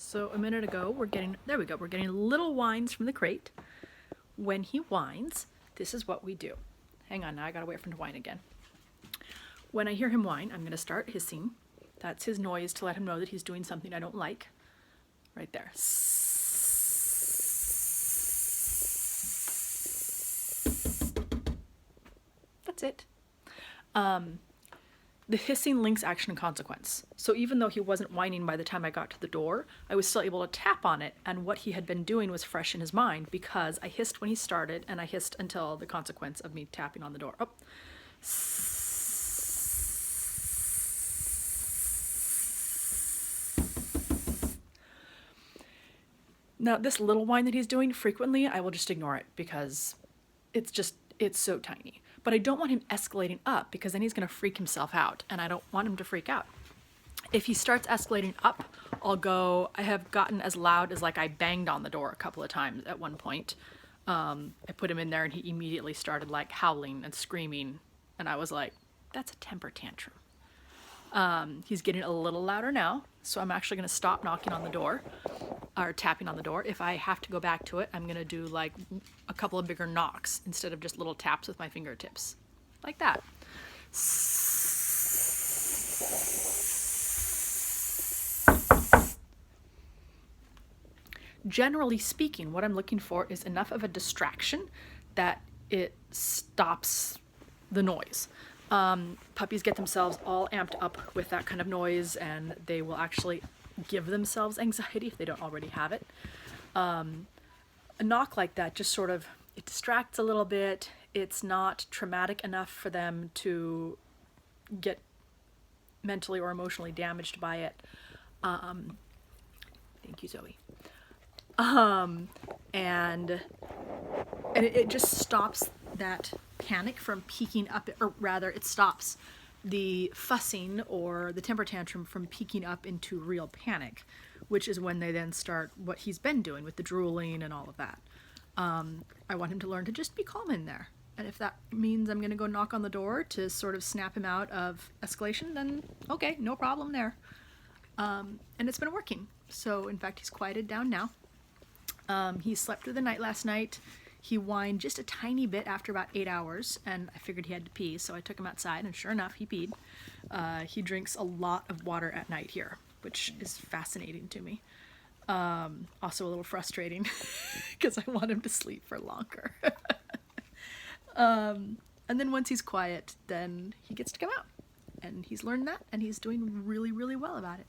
So a minute ago, there we go, we're getting little whines from the crate. When he whines, this is what we do. Hang on, now I gotta wait for him to whine again. When I hear him whine, I'm gonna start hissing. That's his noise to let him know that he's doing something I don't like. Right there. That's it. The hissing links action and consequence. So even though he wasn't whining by the time I got to the door, I was still able to tap on it, and what he had been doing was fresh in his mind because I hissed when he started, and I hissed until the consequence of me tapping on the door. Oh. Now, this little whine that he's doing frequently, I will just ignore it because it's so tiny. But I don't want him escalating up because then he's going to freak himself out, and I don't want him to freak out. If he starts escalating up, I have gotten as loud as like I banged on the door a couple of times at one point. I put him in there and he immediately started like howling and screaming, and I was like, that's a temper tantrum. He's getting a little louder now, so I'm actually going to stop knocking on the door or tapping on the door. If I have to go back to it, I'm going to do like a couple of bigger knocks instead of just little taps with my fingertips. Like that. Generally speaking, what I'm looking for is enough of a distraction that it stops the noise. Puppies get themselves all amped up with that kind of noise, and they will actually give themselves anxiety if they don't already have it. A knock like that just sort of, it distracts a little bit. It's not traumatic enough for them to get mentally or emotionally damaged by it. Thank you, Zoe. And it just stops that panic from peaking up, or rather it stops the fussing or the temper tantrum from peaking up into real panic, which is when they then start what he's been doing with the drooling and all of that. I want him to learn to just be calm in there. And if that means I'm going to go knock on the door to sort of snap him out of escalation, then okay, no problem there. And it's been working. So in fact, he's quieted down now. He slept through the night last night. He whined just a tiny bit after about 8 hours, and I figured he had to pee, so I took him outside, and sure enough, he peed. He drinks a lot of water at night here, which is fascinating to me. Also a little frustrating, because I want him to sleep for longer. And then once he's quiet, then he gets to come out. And he's learned that, and he's doing really, really well about it.